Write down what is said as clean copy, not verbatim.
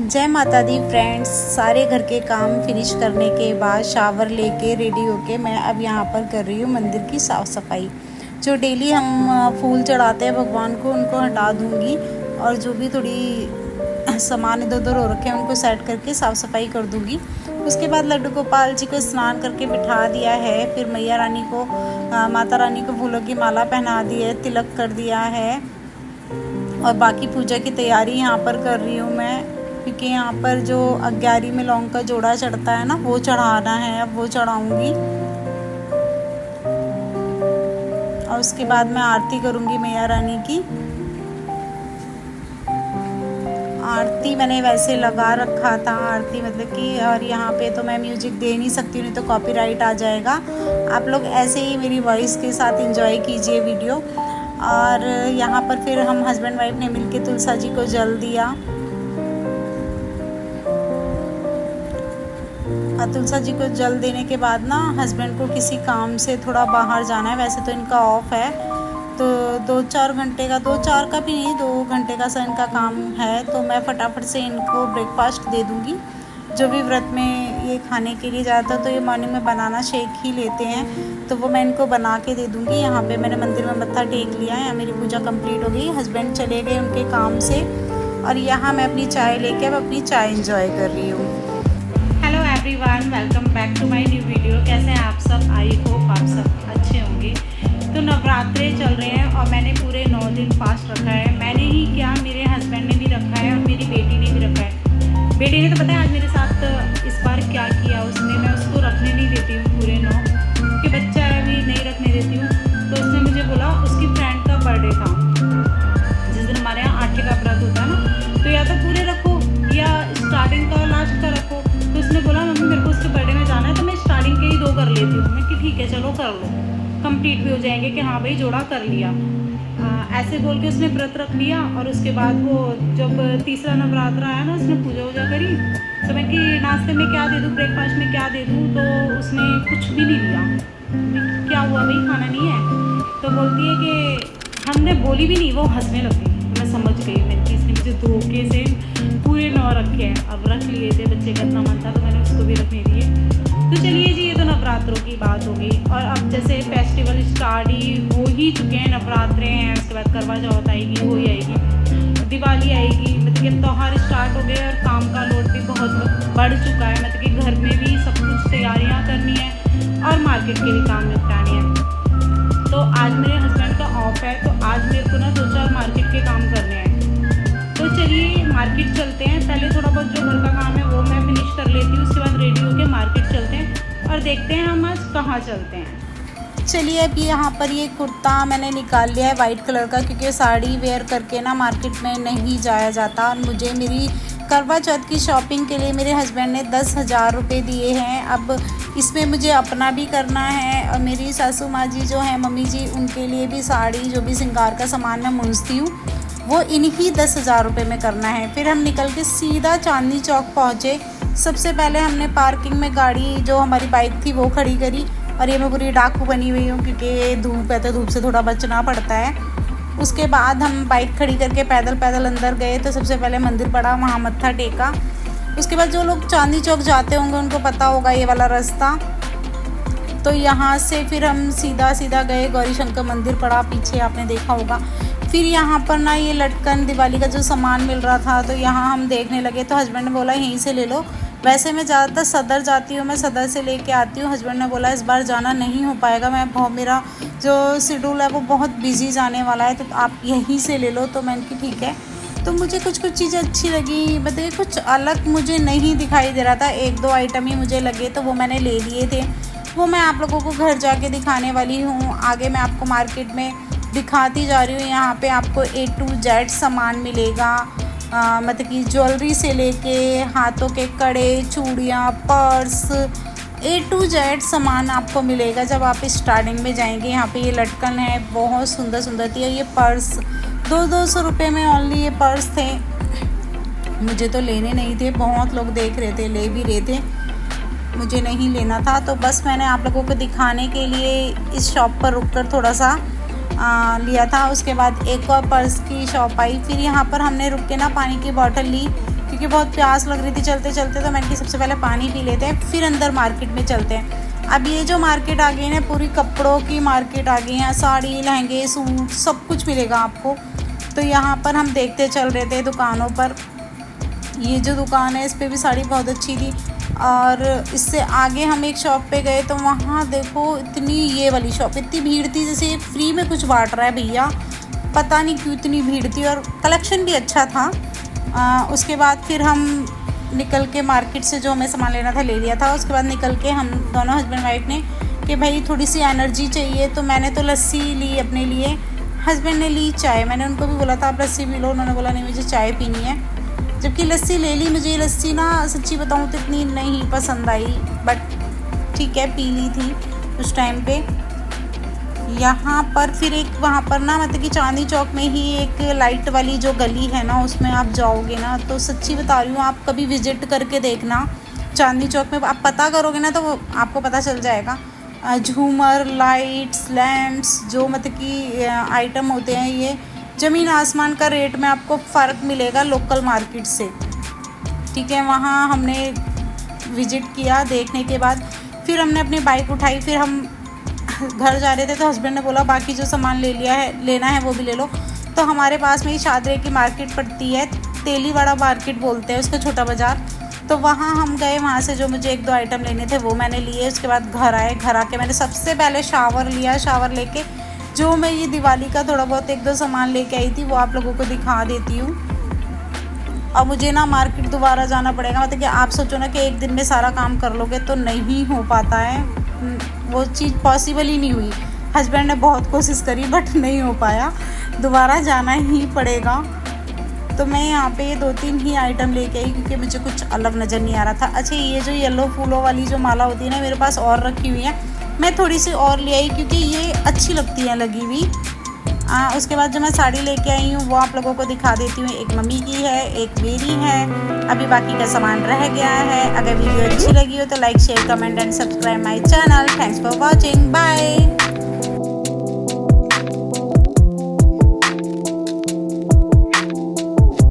जय माता दी फ्रेंड्स। सारे घर के काम फिनिश करने के बाद शावर लेके रेडी होके मैं अब यहाँ पर कर रही हूँ मंदिर की साफ़ सफाई। जो डेली हम फूल चढ़ाते हैं भगवान को, उनको हटा दूँगी और जो भी थोड़ी सामान इधर उधर हो रखे हैं उनको सेट करके साफ़ सफाई कर दूँगी। उसके बाद लड्डू गोपाल जी को स्नान करके बिठा दिया है। फिर मैया रानी को, माता रानी को फूलों की माला पहना दी है, तिलक कर दिया है और बाकी पूजा की तैयारी यहाँ पर कर रही हूँ मैं, क्योंकि यहाँ पर जो 11 में लौंग का जोड़ा चढ़ता है ना, वो चढ़ाना है। अब वो चढ़ाऊँगी और उसके बाद मैं आरती करूँगी मैया रानी की। आरती मैंने वैसे लगा रखा था, आरती मतलब कि, और यहाँ पे तो मैं म्यूजिक दे नहीं सकती, नहीं तो कॉपीराइट आ जाएगा। आप लोग ऐसे ही मेरी वॉइस के साथ एंजॉय कीजिए वीडियो। और यहाँ पर फिर हम हस्बैंड वाइफ ने मिलके तुलसा जी को जल दिया। तुलसा जी को जल देने के बाद ना हस्बैंड को किसी काम से थोड़ा बाहर जाना है। वैसे तो इनका ऑफ है, तो 2-4 घंटे का, 2-4 का भी नहीं, 2 घंटे का सा इनका काम है। तो मैं फटाफट से इनको ब्रेकफास्ट दे दूँगी। जो भी व्रत में ये खाने के लिए ज़्यादातर तो ये मॉर्निंग में बनाना शेक ही लेते हैं, तो वो मैं इनको बना के दे दूँगी। यहाँ पे मैंने मंदिर में मत्था टेक लिया है, मेरी पूजा कंप्लीट हो गई। हस्बैंड चले गए उनके काम से और यहाँ मैं अपनी चाय लेके अब अपनी चाय इंजॉय कर रही हूँ। Hello everyone, welcome back to my new video. कैसे हैं आप सब? आई होप आप सब अच्छे होंगे। तो नवरात्रे चल रहे हैं और मैंने पूरे 9 दिन फास्ट रखा है। मैंने ही क्या, मेरे हस्बैंड ने भी रखा है और मेरी बेटी ने भी रखा है। बेटी ने तो पता है आज मेरे साथ इस बार क्या किया उसने, मैं उसको रखने नहीं देती हूँ पूरे 9, क्योंकि बच्चा है अभी, नहीं रखने देती हूँ। तो उसने मुझे बोला, उसकी फ्रेंड का बर्थडे था जिस दिन हमारे यहाँ आटे का व्रत होता है ना, तो या तो पूरे रखो या स्टार्टिंग का और लास्ट का रखो। तो उसने बोला मम्मी मेरे को उसके बर्थडे में जाना है, तो मैं स्टार्टिंग के ही 2 कर लेती हूँ। मैं कि ठीक है चलो कर लो, कंप्लीट भी हो जाएंगे कि हाँ भाई जोड़ा कर लिया। ऐसे बोल के उसने व्रत रख लिया। और उसके बाद वो जब तीसरा नवरात्रा आया ना, उसने पूजा वूजा करी। तो मैं कि नाश्ते में क्या दे दूँ, ब्रेकफास्ट में क्या दे दूँ, तो उसने कुछ भी नहीं लिया। क्या हुआ भाई, खाना नहीं है? तो बोलती है कि हमने बोली भी नहीं, वो हंसने लगी। मैं समझ गई, मैं कि इसने मुझे धोखे से पूरे 9 रखे हैं। अब रख लिए थे, बच्चे का इतना मन था तो मैंने उसको भी रखने दिए। तो चलिए जी, ये तो नवरात्रों की बात होगी। और अब जैसे फेस्टिवल स्टार्ट ही हो ही चुके हैं, नवरात्रे हैं, उसके बाद करवा चौथ आएगी, वो ही आएगी, दिवाली आएगी, मतलब कि त्यौहार स्टार्ट हो गए और काम का लोड भी बहुत बढ़ चुका है। मतलब कि घर में भी सब कुछ तैयारियाँ करनी है और मार्केट के भी काम निपटाने हैं। तो आज मेरे हस्बैंड का ऑफ है, तो आज मेरे को ना 2-4 मार्केट के काम करने हैं। तो चलिए मार्केट चलते हैं। पहले थोड़ा बहुत जो घर का काम है वो मैं फिनिश कर लेती हूँ, उसके बाद रेडी होके मार्केट चलते हैं और देखते हैं हम आज कहाँ चलते हैं। चलिए, अब यहाँ पर ये कुर्ता मैंने निकाल लिया है वाइट कलर का, क्योंकि साड़ी वेयर करके ना मार्केट में नहीं जाया जाता। और मुझे मेरी करवा चौथ की शॉपिंग के लिए मेरे हस्बैंड ने 10,000 रुपये दिए हैं। अब इसमें मुझे अपना भी करना है और मेरी सासू माँ जी जो हैं, मम्मी जी, उनके लिए भी साड़ी, जो भी श्रृंगार का सामान मैं मूंझती हूँ, वो इन्हीं 10,000 रुपये में करना है। फिर हम निकल के सीधा चांदनी चौक पहुँचे। सबसे पहले हमने पार्किंग में गाड़ी, जो हमारी बाइक थी, वो खड़ी करी। और ये मैं पूरी डाकू बनी हुई हूँ, क्योंकि धूप है तो धूप से थोड़ा बचना पड़ता है। उसके बाद हम बाइक खड़ी करके पैदल पैदल अंदर गए। तो सबसे पहले मंदिर पड़ा, वहाँ मत्था टेका। उसके बाद जो लोग चांदनी चौक जाते होंगे उनको पता होगा ये वाला रास्ता। तो यहाँ से फिर हम सीधा सीधा गए, गौरी शंकर मंदिर पड़ा पीछे, आपने देखा होगा। फिर यहाँ पर ना ये लटकन दिवाली का जो सामान मिल रहा था, तो यहाँ हम देखने लगे। तो हस्बैंड ने बोला यहीं से ले लो। वैसे मैं ज़्यादातर सदर जाती हूँ, मैं सदर से लेके आती हूँ। हस्बैंड ने बोला इस बार जाना नहीं हो पाएगा, मेरा जो शेड्यूल है वो बहुत बिजी जाने वाला है, तो आप यहीं से ले लो। तो मैंने कि ठीक है। तो मुझे कुछ चीज़ें अच्छी लगी, बताइए कुछ अलग मुझे नहीं दिखाई दे रहा था। 1-2 आइटम ही मुझे लगे, तो वो मैंने ले लिए थे। वो मैं आप लोगों को घर जाके दिखाने वाली हूँ। आगे मैं आपको मार्केट में दिखाती जा रही हूँ। यहाँ पे आपको A to Z सामान मिलेगा, मतलब कि ज्वेलरी से लेके हाथों के कड़े, चूड़ियाँ, पर्स, A to Z सामान आपको मिलेगा जब आप स्टार्टिंग में जाएंगे। यहाँ पे ये लटकन है, बहुत सुंदर सुंदर थी। ये पर्स 200 रुपये में ओनली ये पर्स थे। मुझे तो लेने नहीं थे, बहुत लोग देख रहे थे, ले भी रहे थे, मुझे नहीं लेना था। तो बस मैंने आप लोगों को दिखाने के लिए इस शॉप पर रुककर थोड़ा सा लिया था। उसके बाद एक और पर्स की शॉप आई। फिर यहाँ पर हमने रुक के ना पानी की बोतल ली। क्योंकि बहुत प्यास लग रही थी चलते चलते। तो मैंने कि सबसे पहले पानी पी लेते हैं, फिर अंदर मार्केट में चलते हैं। अब ये जो मार्केट आ गई ना, पूरी कपड़ों की मार्केट आ गई है, साड़ी, लहंगे, सूट सब कुछ मिलेगा आपको। तो यहाँ पर हम देखते चल रहे थे दुकानों पर। ये जो दुकान है इस पर भी साड़ी बहुत अच्छी थी। और इससे आगे हम एक शॉप पे गए तो वहाँ देखो इतनी, ये वाली शॉप इतनी भीड़ थी जैसे फ्री में कुछ बांट रहा है भैया, पता नहीं क्यों इतनी भीड़ थी। और कलेक्शन भी अच्छा था। उसके बाद फिर हम निकल के मार्केट से जो हमें सामान लेना था ले लिया था। उसके बाद निकल के हम दोनों हस्बैंड वाइफ ने कि भाई थोड़ी सी एनर्जी चाहिए, तो मैंने तो लस्सी ली अपने लिए, हस्बैंड ने ली चाय। मैंने उनको भी बोला था आप लस्सी पी लो, उन्होंने बोला नहीं मुझे चाय पीनी है, जबकि लस्सी ले ली। मुझे ये लस्सी ना सच्ची बताऊँ तो इतनी नहीं पसंद आई, बट ठीक है पी ली थी उस टाइम पे। यहाँ पर फिर एक वहाँ पर ना मतलब कि चांदनी चौक में ही एक लाइट वाली जो गली है ना, उसमें आप जाओगे ना तो सच्ची बता रही हूँ आप कभी विज़िट करके देखना। चांदनी चौक में आप पता करोगे ना तो आपको पता चल जाएगा। झूमर, लाइट्स, लैम्प्स जो मतलब कि आइटम होते हैं, ये ज़मीन आसमान का रेट में आपको फ़र्क मिलेगा लोकल मार्केट से। ठीक है, वहाँ हमने विज़िट किया। देखने के बाद फिर हमने अपनी बाइक उठाई, फिर हम घर जा रहे थे तो हस्बैंड ने बोला बाकी जो सामान लेना है वो भी ले लो। तो हमारे पास में ही शादरे की मार्केट पड़ती है, तेलीवाड़ा मार्केट बोलते हैं उसका, छोटा बाज़ार। तो वहाँ हम गए, वहाँ से जो मुझे 1-2 आइटम लेने थे वो मैंने लिए। उसके बाद घर आए, घर आके मैंने सबसे पहले शावर लिया। शावर लेके जो मैं ये दिवाली का थोड़ा बहुत 1-2 सामान लेके आई थी वो आप लोगों को दिखा देती हूँ। अब मुझे ना मार्केट दोबारा जाना पड़ेगा, मतलब कि आप सोचो ना कि एक दिन में सारा काम कर लोगे तो नहीं हो पाता है, वो चीज़ पॉसिबल ही नहीं हुई। हस्बैंड ने बहुत कोशिश करी बट नहीं हो पाया, दोबारा जाना ही पड़ेगा। तो मैं यहाँ पे 2-3 ही आइटम लेके आई क्योंकि मुझे कुछ अलग नज़र नहीं आ रहा था। अच्छा, ये जो येलो फूलों वाली जो माला होती है ना, मेरे पास और रखी हुई है, मैं थोड़ी सी और ले आई क्योंकि ये अच्छी लगती है लगी हुई। उसके बाद जो मैं साड़ी लेके आई हूँ वो आप लोगों को दिखा देती हूँ। एक मम्मी की है, एक मेरी है, अभी बाकी का सामान रह गया है। अगर वीडियो अच्छी लगी हो तो like, share, comment and subscribe my channel. Thanks for watching, bye.